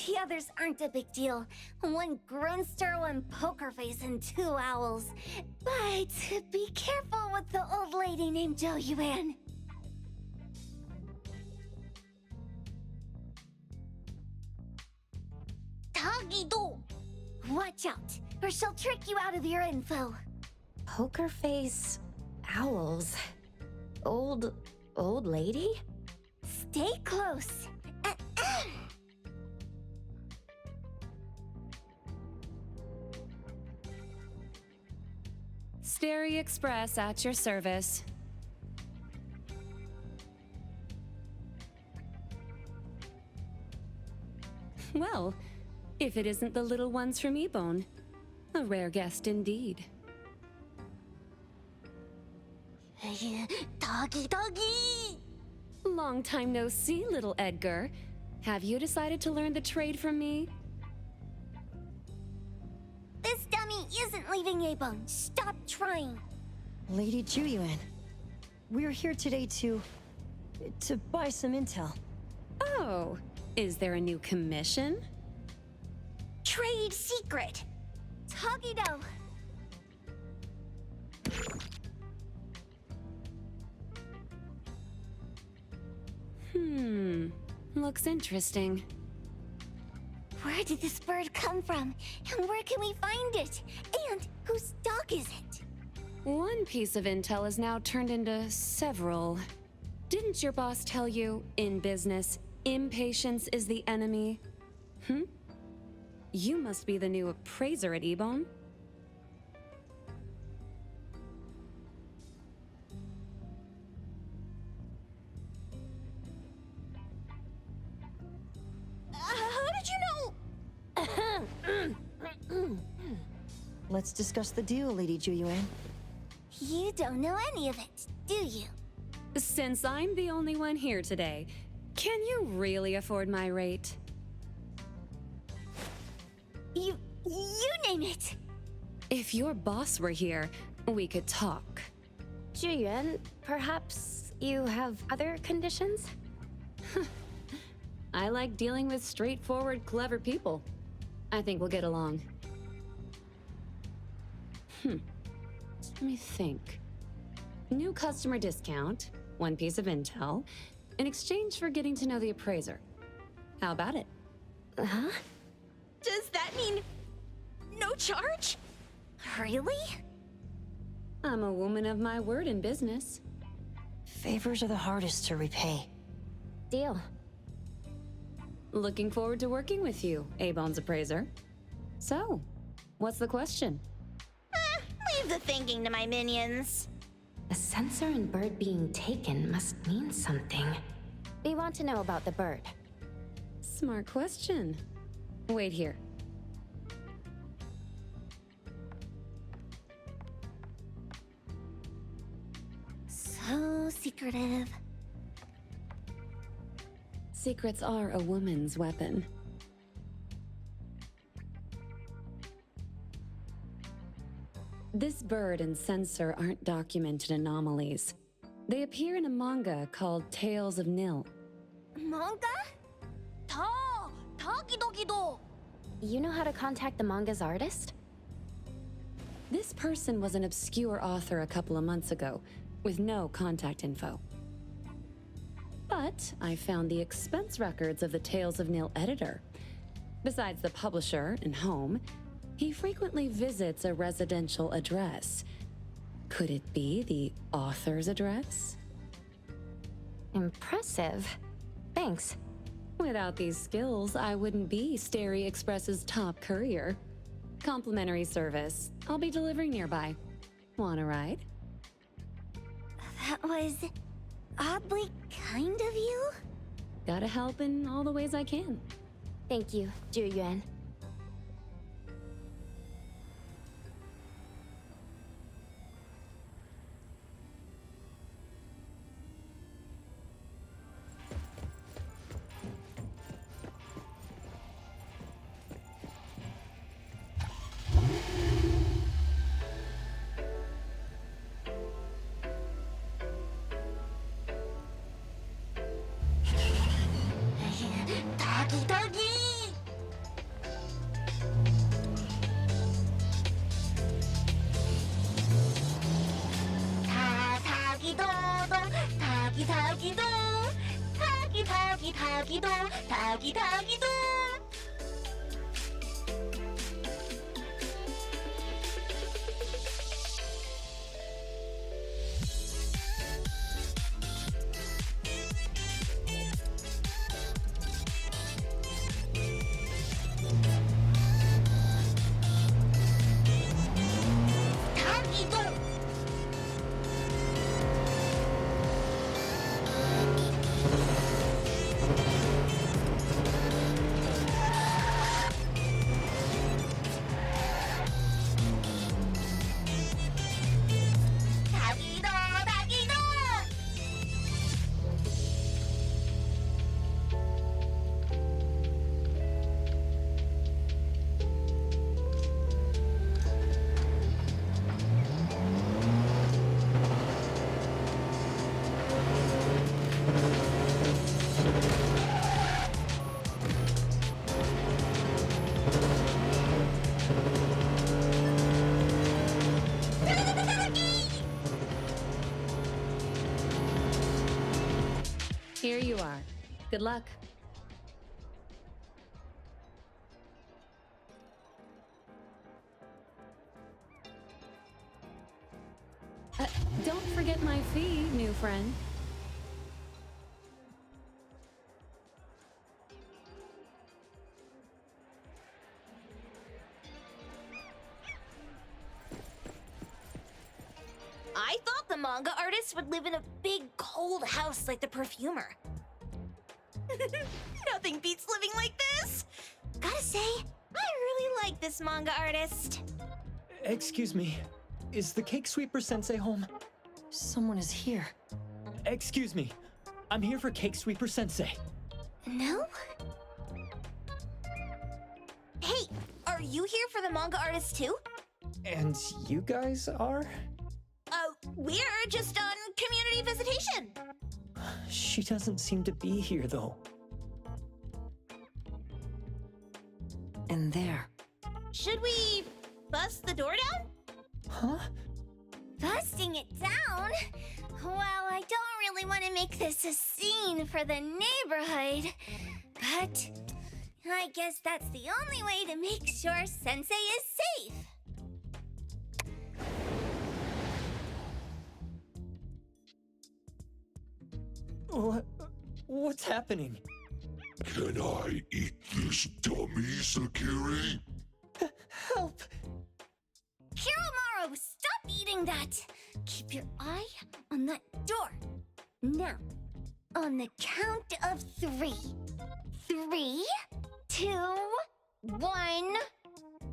The others aren't a big deal. One Grunster, one poker face, and two owls. But be careful with the old lady named Jo Yuan. Tagido! Watch out, or she'll trick you out of your info. Poker face, owls, old lady? Stay close. Sterry Express at your service. Well, if it isn't the little ones from Ebone, a rare guest indeed. Doggy! Long time no see, little Edgar. Have you decided to learn the trade from me? This dummy isn't leaving Ebone. Stop trying. Lady Juyuan, we're here today to buy some intel. Oh, is there a new commission? Trade secret. Tagido. Looks interesting. Where did this bird come from? And where can we find it? And whose dog is it? One piece of intel is now turned into several. Didn't your boss tell you, in business, impatience is the enemy? You must be the new appraiser at Ebone. How did you know? Let's discuss the deal, Lady Juyuan. You don't know any of it, do you? Since I'm the only one here today, can you really afford my rate? You name it. If your boss were here, we could talk. Juyuan, perhaps you have other conditions? I like dealing with straightforward, clever people. I think we'll get along. Let me think. New customer discount, one piece of intel, in exchange for getting to know the appraiser. How about it? Huh? Does that mean no charge? Really? I'm a woman of my word in business. Favors are the hardest to repay. Deal. Looking forward to working with you, Ebone's appraiser. So, what's the question? Leave the thinking to my minions. A sensor and bird being taken must mean something. We want to know about the bird. Smart question. Wait here. So secretive. Secrets are a woman's weapon. This bird and sensor aren't documented anomalies. They appear in a manga called Tales of Nil. Manga? Tagidogido. You know how to contact the manga's artist? This person was an obscure author a couple of months ago, with no contact info. But I found the expense records of the Tales of Nil editor. Besides the publisher and home, he frequently visits a residential address. Could it be the author's address? Impressive. Thanks. Without these skills, I wouldn't be Sterry Express's top courier. Complimentary service. I'll be delivering nearby. Want a ride? That was oddly kind of you. Gotta help in all the ways I can. Thank you, Juyuan. 닭이 닭이도 닭이 닭이도. Here you are. Good luck. Don't forget my fee, new friend. I thought the manga artist would live in a big, cold house like the perfumer. Nothing beats living like this! Gotta say, I really like this manga artist. Excuse me, is the Cake Sweeper Sensei home? Someone is here. Excuse me, I'm here for Cake Sweeper Sensei. No? Hey, are you here for the manga artist too? And you guys are? We're just on community visitation. She doesn't seem to be here, though. And there. Should we bust the door down? Huh? Busting it down? Well, I don't really want to make this a scene for the neighborhood, but I guess that's the only way to make sure Sensei is safe. What's happening? Can I eat this dummy, Sakiri? Help! Hiromaru, stop eating that! Keep your eye on that door. Now, on the count of 3. 3, 2, 1.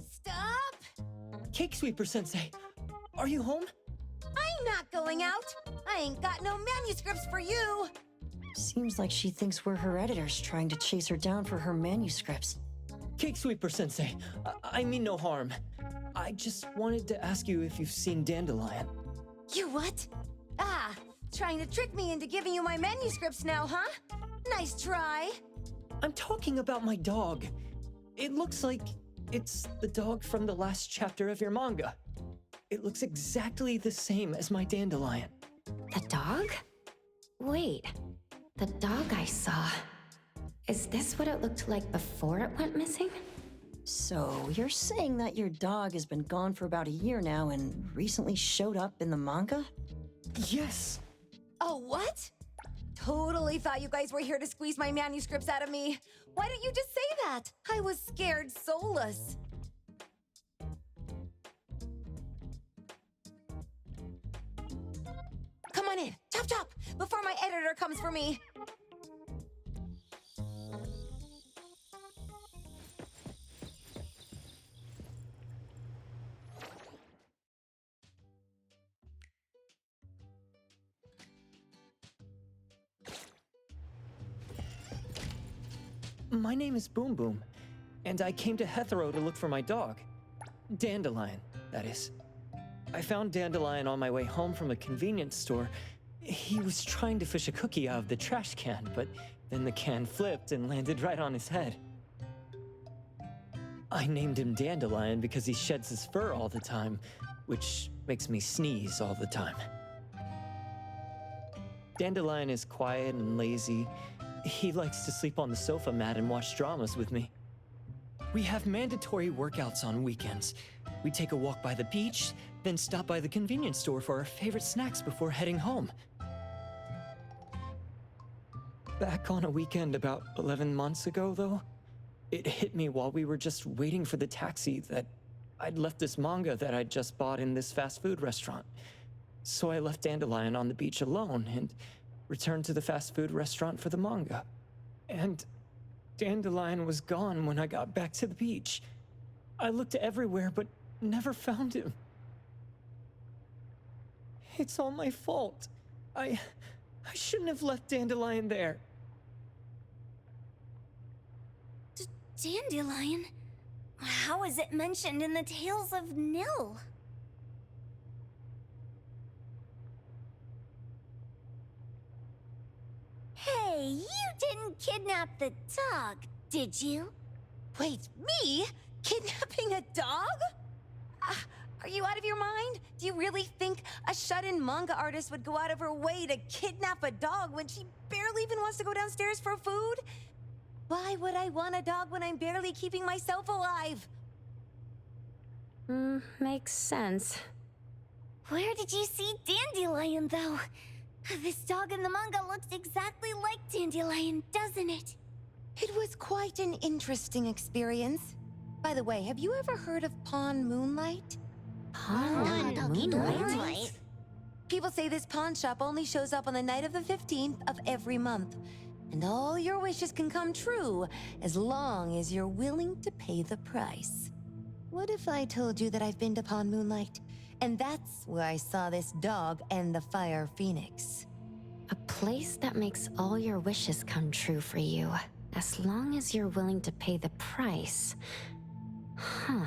Stop! Cake Sweeper Sensei, are you home? I'm not going out. I ain't got no manuscripts for you. Seems like she thinks we're her editors trying to chase her down for her manuscripts. Cake Sweeper Sensei, I mean no harm. I just wanted to ask you if you've seen Dandelion. You what? Ah, trying to trick me into giving you my manuscripts now, huh? Nice try. I'm talking about my dog. It looks like it's the dog from the last chapter of your manga. It looks exactly the same as my Dandelion. The dog? Wait, the dog I saw. Is this what it looked like before it went missing? So, you're saying that your dog has been gone for about a year now and recently showed up in the manga? Yes! Oh, what? Totally thought you guys were here to squeeze my manuscripts out of me. Why didn't you just say that? I was scared soulless. Come on in, chop chop, before my editor comes for me. My name is Boom Boom, and I came to Hethero to look for my dog. Dandelion, that is. I found Dandelion on my way home from a convenience store. He was trying to fish a cookie out of the trash can, but then the can flipped and landed right on his head. I named him Dandelion because he sheds his fur all the time, which makes me sneeze all the time. Dandelion is quiet and lazy. He likes to sleep on the sofa mat and watch dramas with me. We have mandatory workouts on weekends. We take a walk by the beach, then stop by the convenience store for our favorite snacks before heading home. Back on a weekend about 11 months ago, though, it hit me while we were just waiting for the taxi that I'd left this manga that I'd just bought in this fast food restaurant. So I left Dandelion on the beach alone and returned to the fast food restaurant for the manga. And Dandelion was gone when I got back to the beach. I looked everywhere but never found him. It's all my fault. I shouldn't have left Dandelion there. Dandelion? How is it mentioned in the Tales of Nil? Hey, you didn't kidnap the dog, did you? Wait, me? Kidnapping a dog? Are you out of your mind? Do you really think a shut-in manga artist would go out of her way to kidnap a dog when she barely even wants to go downstairs for food? Why would I want a dog when I'm barely keeping myself alive? Makes sense. Where did you see Dandelion, though? This dog in the manga looks exactly like Dandelion, doesn't it? It was quite an interesting experience. By the way, have you ever heard of Pawn Moonlight? Moonlight? People say this pawn shop only shows up on the night of the 15th of every month. And all your wishes can come true as long as you're willing to pay the price. What if I told you that I've been to Pawn Moonlight? And that's where I saw this dog and the Fire Phoenix. A place that makes all your wishes come true for you, as long as you're willing to pay the price. Huh.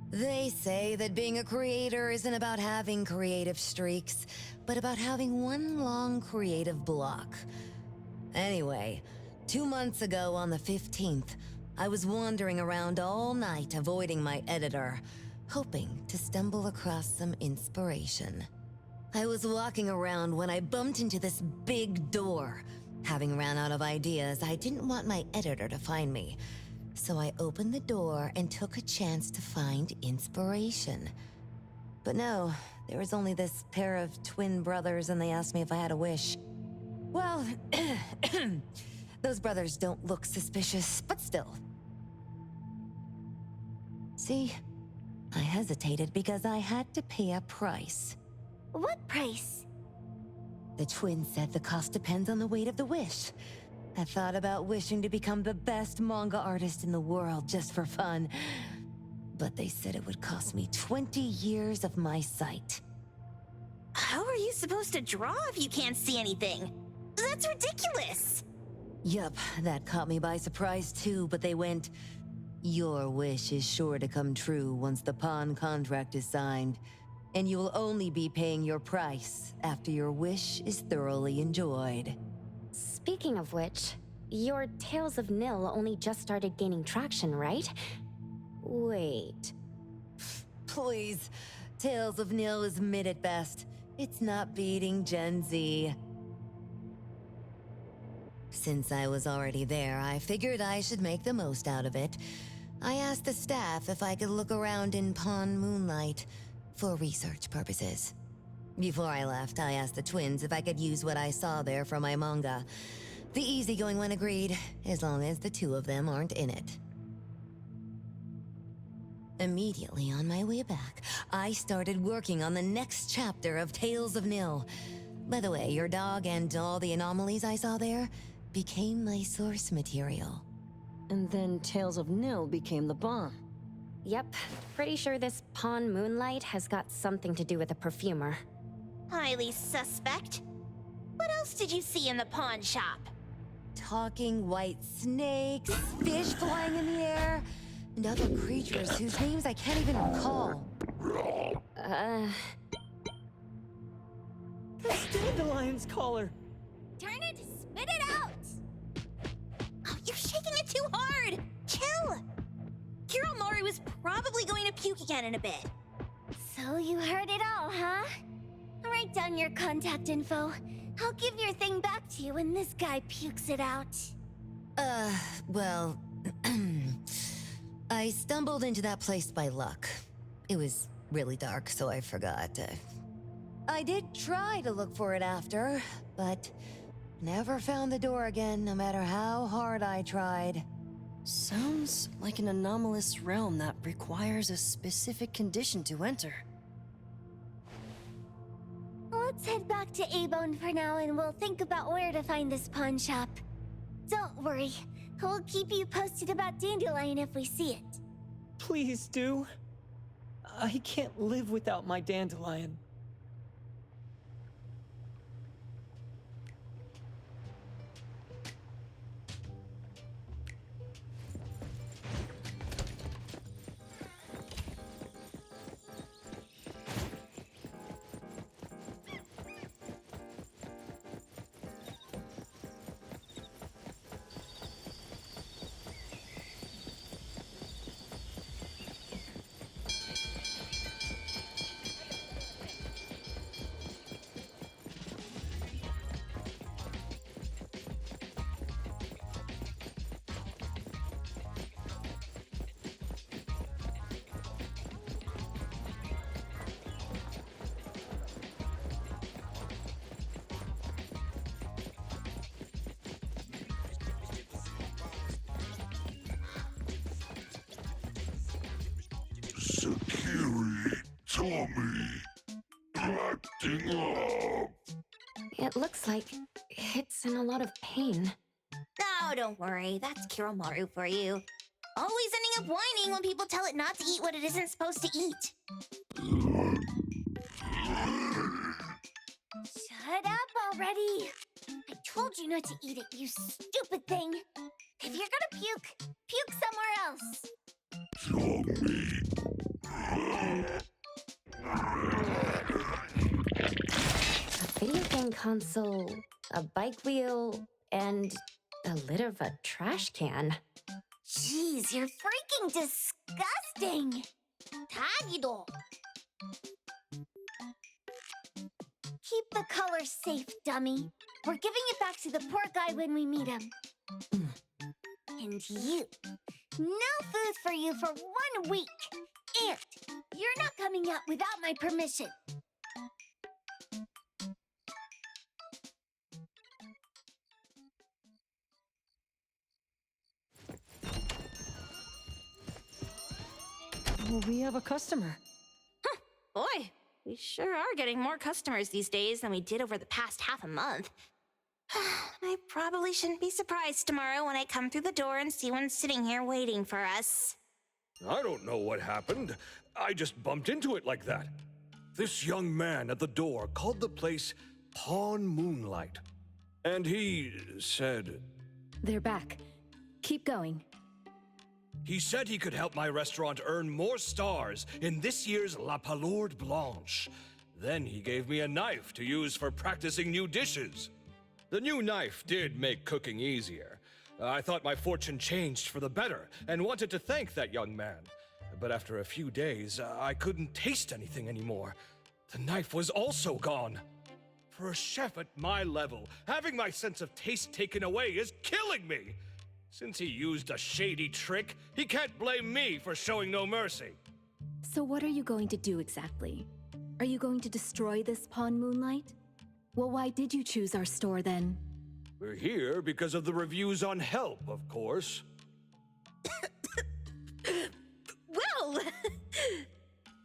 They say that being a creator isn't about having creative streaks, but about having one long creative block. Anyway, 2 months ago on the 15th, I was wandering around all night avoiding my editor, hoping to stumble across some inspiration. I was walking around when I bumped into this big door. Having ran out of ideas, I didn't want my editor to find me. So I opened the door and took a chance to find inspiration. But no, there was only this pair of twin brothers and they asked me if I had a wish. Well, those brothers don't look suspicious, but still. See, I hesitated because I had to pay a price. What price? The twins said the cost depends on the weight of the wish. I thought about wishing to become the best manga artist in the world just for fun. But they said it would cost me 20 years of my sight. How are you supposed to draw if you can't see anything? That's ridiculous! Yup, that caught me by surprise too, but they went, "Your wish is sure to come true once the pawn contract is signed, and you will only be paying your price after your wish is thoroughly enjoyed." Speaking of which, your Tales of Nil only just started gaining traction, right? Wait. Please, Tales of Nil is mid at best. It's not beating Gen Z. Since I was already there, I figured I should make the most out of it. I asked the staff if I could look around in Pawn Moonlight for research purposes. Before I left, I asked the twins if I could use what I saw there for my manga. The easygoing one agreed, as long as the two of them aren't in it. Immediately on my way back, I started working on the next chapter of Tales of Nil. By the way, your dog and all the anomalies I saw there became my source material. And then Tales of Nil became the bomb. Yep, pretty sure this Pawn Moonlight has got something to do with a perfumer. Highly suspect. What else did you see in the pawn shop? Talking white snakes, fish flying in the air, and other creatures whose names I can't even recall. That's Dandelion's collar! Turn it! Spit it out! Oh, you're shaking it too hard! Chill! Kiromori was probably going to puke again in a bit. So you heard it all, huh? Write down your contact info. I'll give your thing back to you when this guy pukes it out. Well, I stumbled into that place by luck. It was really dark, so I forgot. I did try to look for it after, but never found the door again, no matter how hard I tried. Sounds like an anomalous realm that requires a specific condition to enter. Let's head back to A-Bone for now and we'll think about where to find this pawn shop. Don't worry, we'll keep you posted about Dandelion if we see it. Please do. I can't live without my Dandelion. Sakiri, Tommy, acting up. It looks like it's in a lot of pain. Oh, don't worry, that's Kiromaru for you. Always ending up whining when people tell it not to eat what it isn't supposed to eat. Shut up already! I told you not to eat it, you stupid thing! If you're gonna puke, puke somewhere else! Tommy. A video game console, a bike wheel, and the lid of a trash can. Jeez, you're freaking disgusting! Tagido! Keep the color safe, dummy. We're giving it back to the poor guy when we meet him. And you. No food for you for 1 week. And you're not coming out without my permission. We have a customer. Boy, we sure are getting more customers these days than we did over the past half a month. I probably shouldn't be surprised tomorrow when I come through the door and see one sitting here waiting for us. I don't know what happened. I just bumped into it like that. This young man at the door called the place Pawn Moonlight. And he said... They're back. Keep going. He said he could help my restaurant earn more stars in this year's La Palourde Blanche. Then he gave me a knife to use for practicing new dishes. The new knife did make cooking easier. I thought my fortune changed for the better and wanted to thank that young man. But after a few days, I couldn't taste anything anymore. The knife was also gone. For a chef at my level, having my sense of taste taken away is killing me. Since he used a shady trick, he can't blame me for showing no mercy. So what are you going to do exactly? Are you going to destroy this Pawn Moonlight? Well, why did you choose our store then? We're here because of the reviews on Help, of course. Well!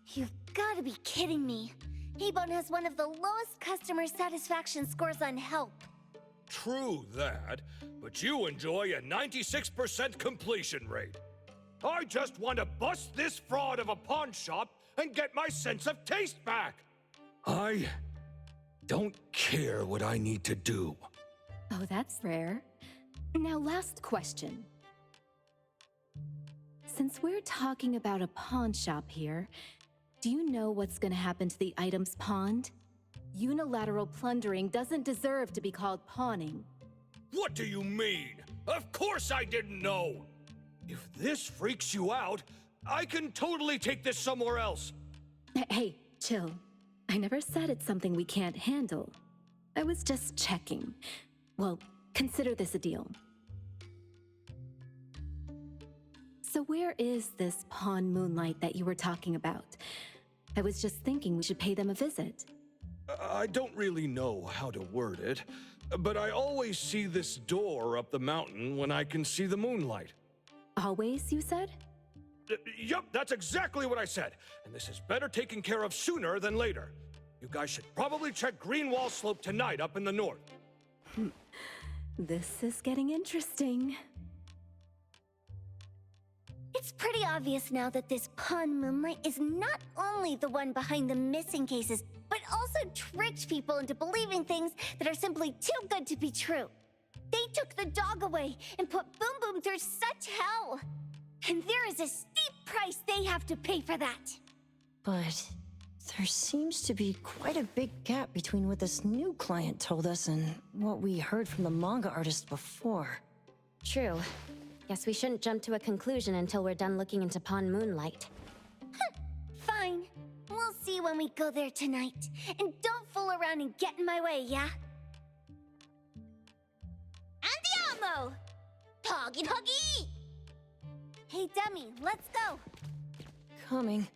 You've gotta be kidding me. A-Bone has one of the lowest customer satisfaction scores on Help. True that, but you enjoy a 96% completion rate. I just want to bust this fraud of a pawn shop and get my sense of taste back. I don't care what I need to do. Oh, that's rare. Now, last question. Since we're talking about a pawn shop here, do you know what's gonna happen to the items pawned? Unilateral plundering doesn't deserve to be called pawning. What do you mean? Of course I didn't know! If this freaks you out, I can totally take this somewhere else. Hey, chill. I never said it's something we can't handle. I was just checking. Well, consider this a deal. So where is this Pawn Moonlight that you were talking about? I was just thinking we should pay them a visit. I don't really know how to word it, but I always see this door up the mountain when I can see the moonlight. Always, you said? Yup, that's exactly what I said. And this is better taken care of sooner than later. You guys should probably check Greenwall Slope tonight up in the north. This is getting interesting. It's pretty obvious now that this Pawn Moonlight is not only the one behind the missing cases, but also tricked people into believing things that are simply too good to be true. They took the dog away and put Boom Boom through such hell. And there is a steep price they have to pay for that. But there seems to be quite a big gap between what this new client told us and what we heard from the manga artist before. True. Guess we shouldn't jump to a conclusion until we're done looking into Pawn Moonlight. Fine. We'll see when we go there tonight. And don't fool around and get in my way, yeah? Andiamo! Toggy toggy! Hey, Demi, let's go. Coming.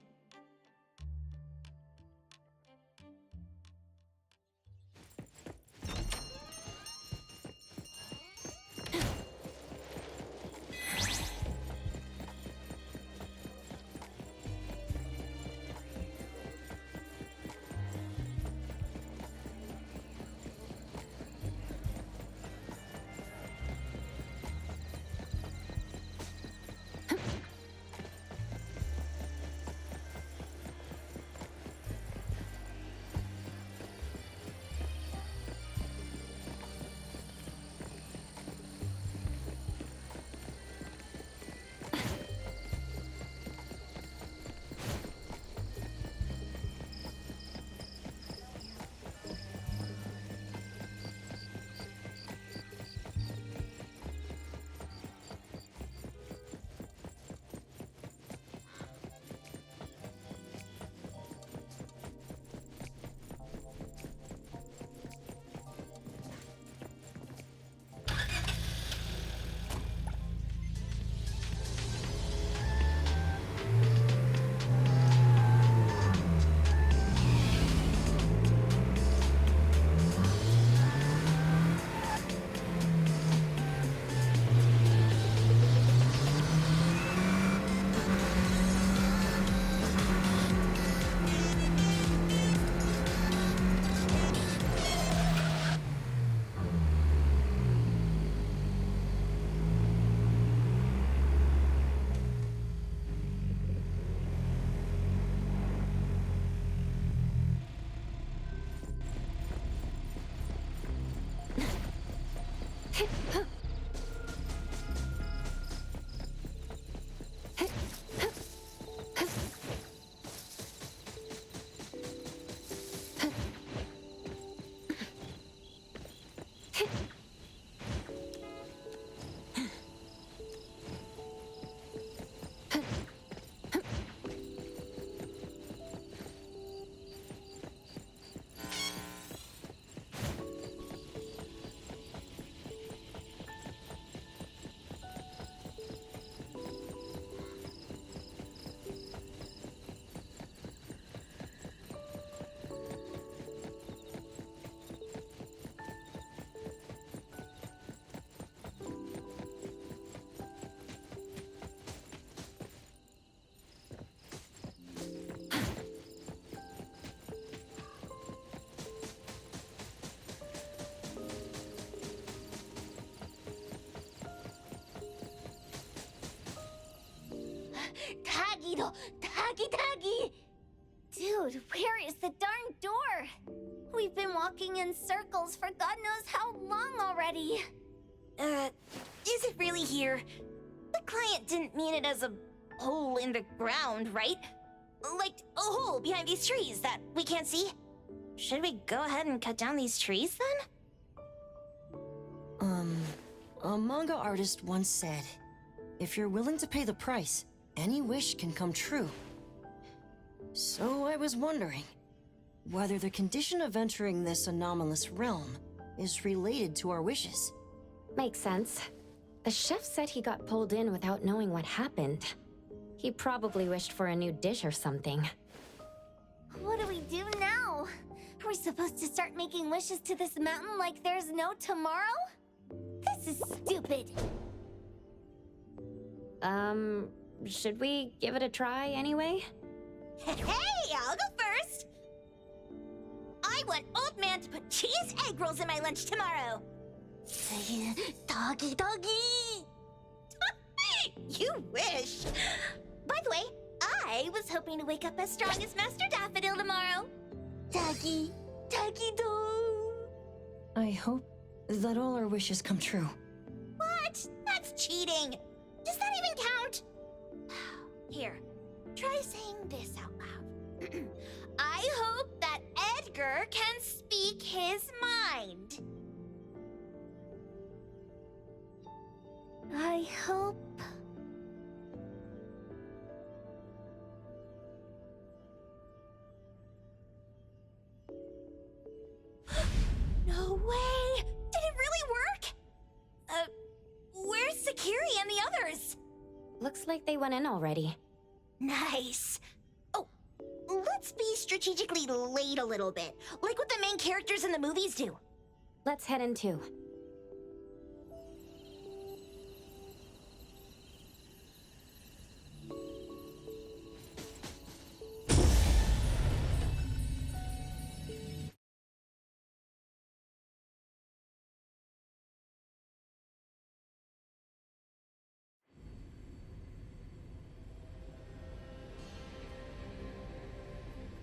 Tagido! Tagi! Dude, where is the darn door? We've been walking in circles for God knows how long already. Is it really here? The client didn't mean it as a hole in the ground, right? Like a hole behind these trees that we can't see? Should we go ahead and cut down these trees then? A manga artist once said, if you're willing to pay the price, any wish can come true. So I was wondering, whether the condition of entering this anomalous realm is related to our wishes. Makes sense. The chef said he got pulled in without knowing what happened. He probably wished for a new dish or something. What do we do now? Are we supposed to start making wishes to this mountain like there's no tomorrow? This is stupid. Should we give it a try anyway? Hey, I'll go first. I want Old Man to put cheese egg rolls in my lunch tomorrow. Doggy, doggy. You wish. By the way, I was hoping to wake up as strong as Master Daffodil tomorrow. Doggy, doggy, dog. I hope that all our wishes come true. What? That's cheating. Does that even count? Here, try saying this out loud. I hope that Edgar can speak his mind. I hope... No way! Did it really work? Where's Sakiri and the others? Looks like they went in already. Nice. Oh, let's be strategically late a little bit, like what the main characters in the movies do. Let's head in too.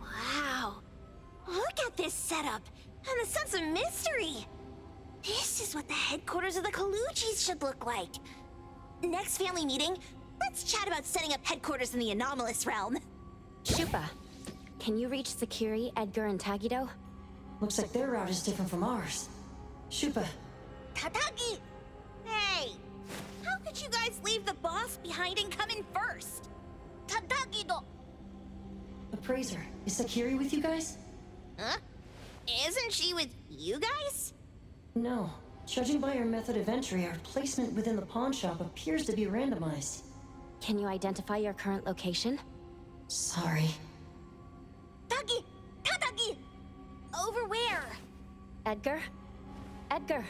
Wow. Look at this setup and the sense of mystery. This is what the headquarters of the Kalujis should look like. Next family meeting, let's chat about setting up headquarters in the anomalous realm. Shupa, can you reach Sakiri, Edgar, and Tagido? Looks like their route is different from ours. Shupa, Tatagi! Hey! How could you guys leave the boss behind and come in first? Tatagi-do! Appraiser, is Sakiri with you guys? Huh? Isn't she with you guys? No. Judging by our method of entry, our placement within the pawn shop appears to be randomized. Can you identify your current location? Sorry. Tagi! Tatagi! Over where? Edgar? Edgar!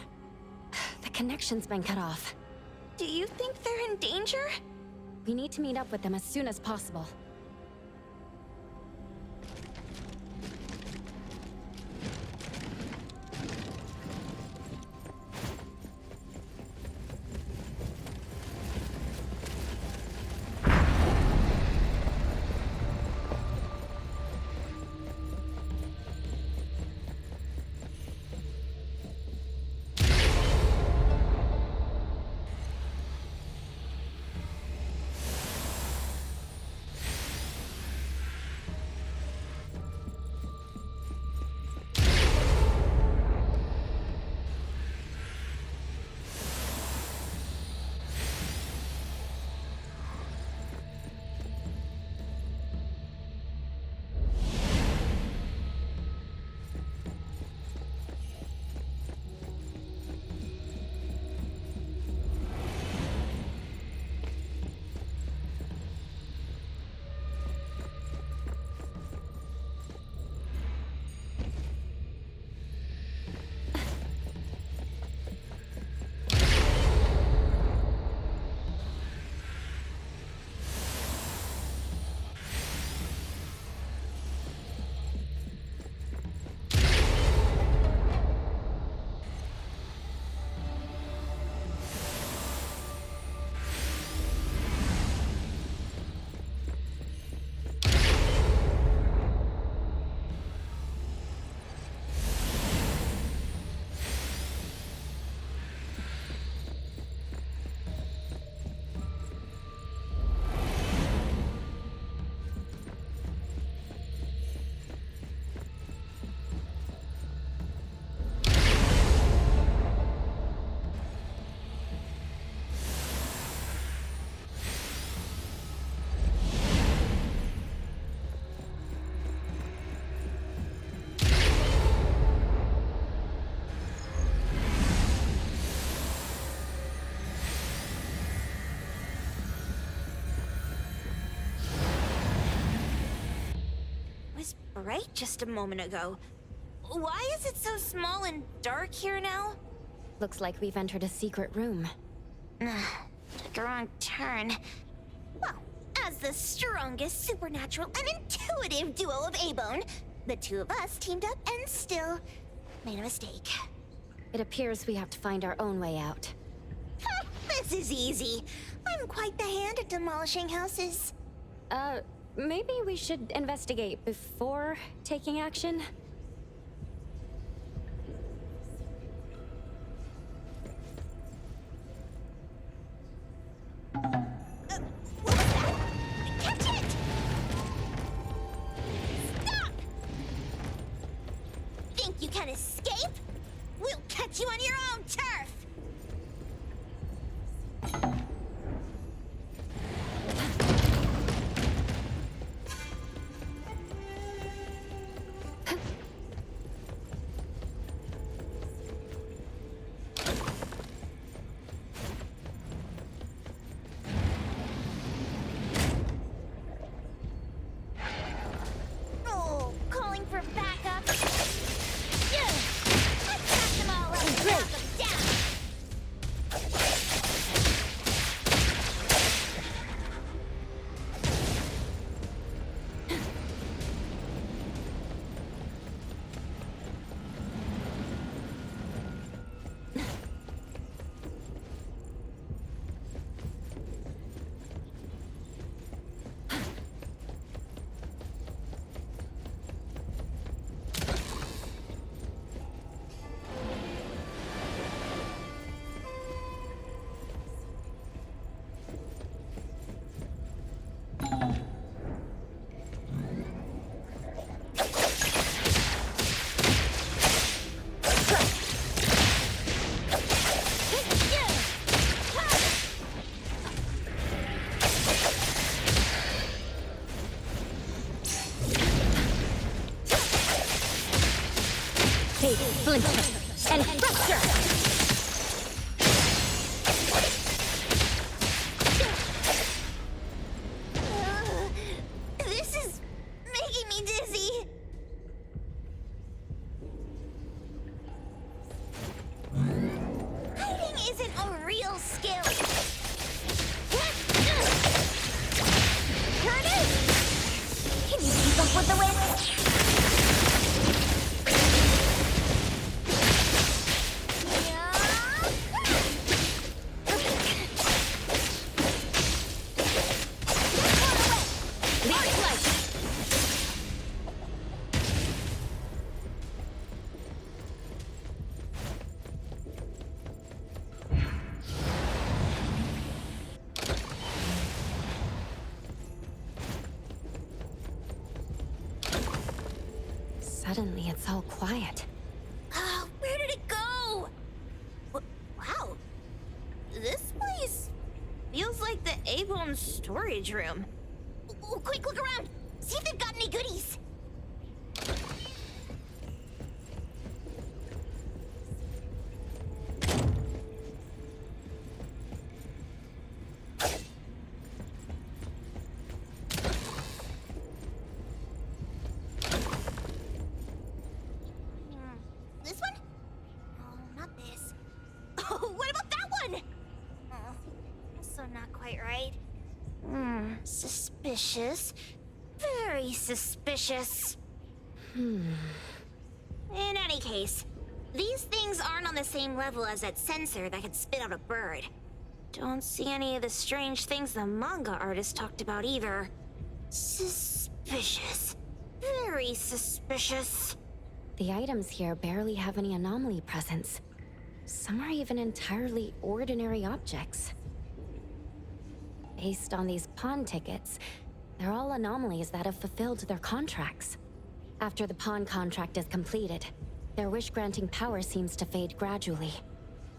The connection's been cut off. Do you think they're in danger? We need to meet up with them as soon as possible. bright just a moment ago. Why is it so small and dark here now? Looks like we've entered a secret room. Took a wrong turn. Well, as the strongest supernatural and intuitive duo of A-Bone, the two of us teamed up and still made a mistake. It appears we have to find our own way out. This is easy. I'm quite the hand at demolishing houses. Maybe we should investigate before taking action? What was that? Catch it! Stop! Think you can escape? We'll catch you on your own turf! Oh, calling for backup. Yeah. Attack them all up and knock them down. Take splinter and fracture! This is making me dizzy. Hiding isn't a real skill. Here it is. Can you keep up with the wind? Suddenly, it's all quiet. Oh, where did it go? Wow. This place feels like the A-Bone storage room. Quick, look around. See if they've got any goodies. This one? Oh, not this. Oh, what about that one? Oh, also not quite right. Suspicious. Very suspicious. In any case, these things aren't on the same level as that sensor that could spit out a bird. Don't see any of the strange things the manga artist talked about either. Suspicious. Very suspicious. The items here barely have any anomaly presence. Some are even entirely ordinary objects. Based on these pawn tickets, they're all anomalies that have fulfilled their contracts. After the pawn contract is completed, their wish-granting power seems to fade gradually.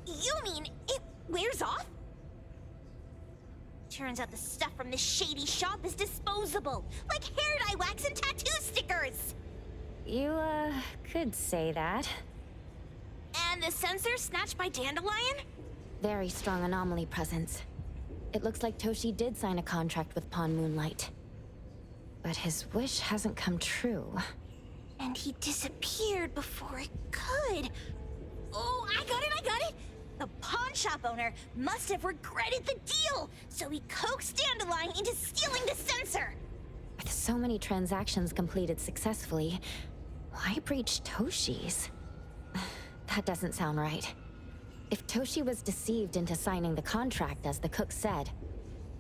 You mean it wears off? Turns out the stuff from this shady shop is disposable, like hair dye wax and tattoo stickers. You, could say that. And the sensor snatched by Dandelion? Very strong anomaly presence. It looks like Toshi did sign a contract with Pawn Moonlight. But his wish hasn't come true. And he disappeared before it could. Oh, I got it! The pawn shop owner must have regretted the deal, so he coaxed Dandelion into stealing the sensor. With so many transactions completed successfully, why breach Toshi's? That doesn't sound right. If Toshi was deceived into signing the contract as the cook said,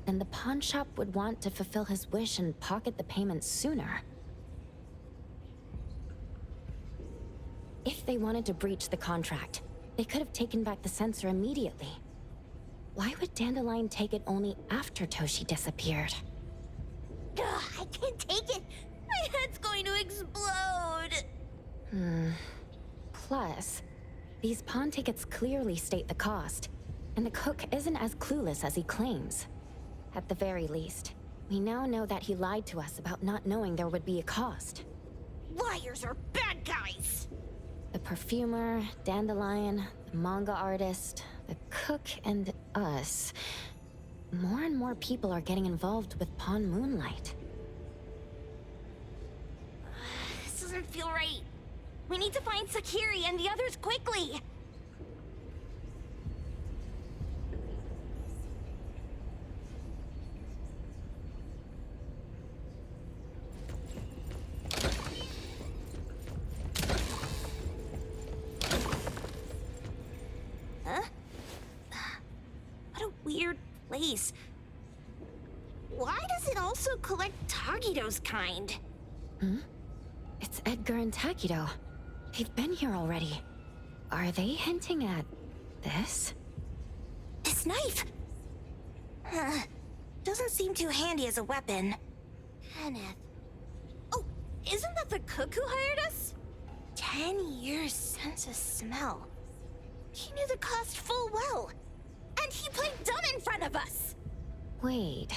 then the pawn shop would want to fulfill his wish and pocket the payment sooner. If they wanted to breach the contract, they could have taken back the sensor immediately. Why would Dandelion take it only after Toshi disappeared? Ugh, I can't take it! My head's going to explode! Plus, these pawn tickets clearly state the cost, and the cook isn't as clueless as he claims. At the very least, we now know that he lied to us about not knowing there would be a cost. Liars are bad guys! The perfumer, Dandelion, the manga artist, the cook, and us. More and more people are getting involved with Pawn Moonlight. This doesn't feel right. We need to find Sakiri and the others quickly! Huh? What a weird place. Why does it also collect Tagido's kind? It's Edgar and Takido. They've been here already. Are they hinting at this? This knife! Doesn't seem too handy as a weapon. Kenneth. Oh, isn't that the cook who hired us? 10 years sense of smell. He knew the cost full well. And he played dumb in front of us! Wait.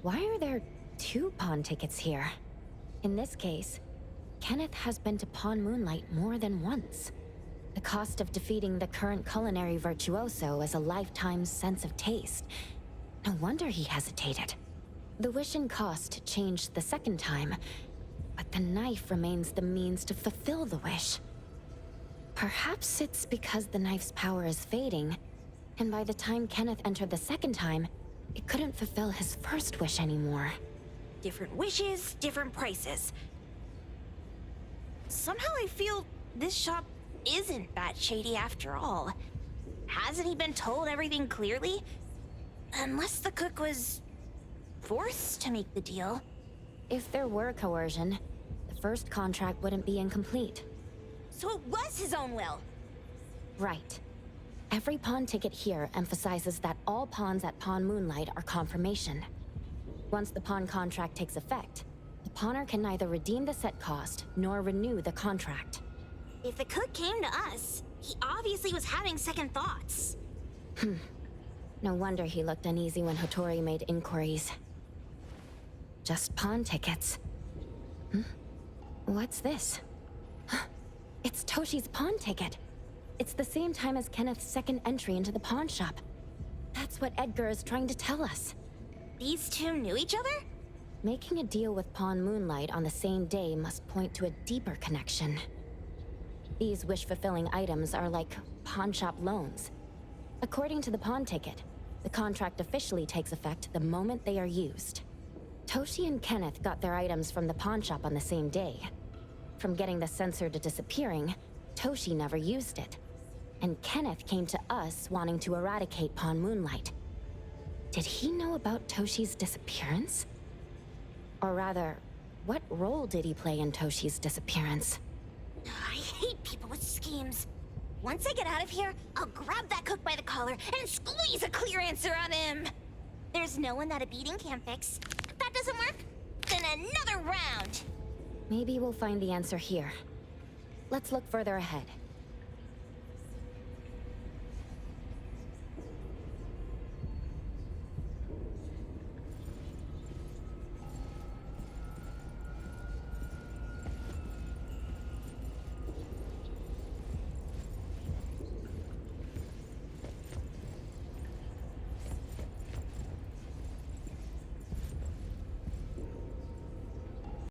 Why are there 2 pawn tickets here? In this case, Kenneth has been to Pawn Moonlight more than once. The cost of defeating the current culinary virtuoso is a lifetime's sense of taste. No wonder he hesitated. The wish and cost changed the second time, but the knife remains the means to fulfill the wish. Perhaps it's because the knife's power is fading, and by the time Kenneth entered the second time, it couldn't fulfill his first wish anymore. Different wishes, different prices. Somehow I feel this shop isn't that shady after all. Hasn't he been told everything clearly? Unless the cook was forced to make the deal. If there were coercion, the first contract wouldn't be incomplete. So it was his own will. Right. Every pawn ticket here emphasizes that all pawns at Pawn Moonlight are confirmation. Once the pawn contract takes effect, the pawner can neither redeem the set cost nor renew the contract. If the cook came to us, he obviously was having second thoughts. No wonder he looked uneasy when Hotori made inquiries. Just pawn tickets. What's this? It's Toshi's pawn ticket. It's the same time as Kenneth's second entry into the pawn shop. That's what Edgar is trying to tell us. These two knew each other? Making a deal with Pawn Moonlight on the same day must point to a deeper connection. These wish-fulfilling items are like pawn shop loans. According to the pawn ticket, the contract officially takes effect the moment they are used. Toshi and Kenneth got their items from the pawn shop on the same day. From getting the sensor to disappearing, Toshi never used it. And Kenneth came to us wanting to eradicate Pawn Moonlight. Did he know about Toshi's disappearance? Or rather, what role did he play in Toshi's disappearance? I hate people with schemes. Once I get out of here, I'll grab that cook by the collar and squeeze a clear answer on him. There's no one that a beating can't fix. If that doesn't work, then another round. Maybe we'll find the answer here. Let's look further ahead.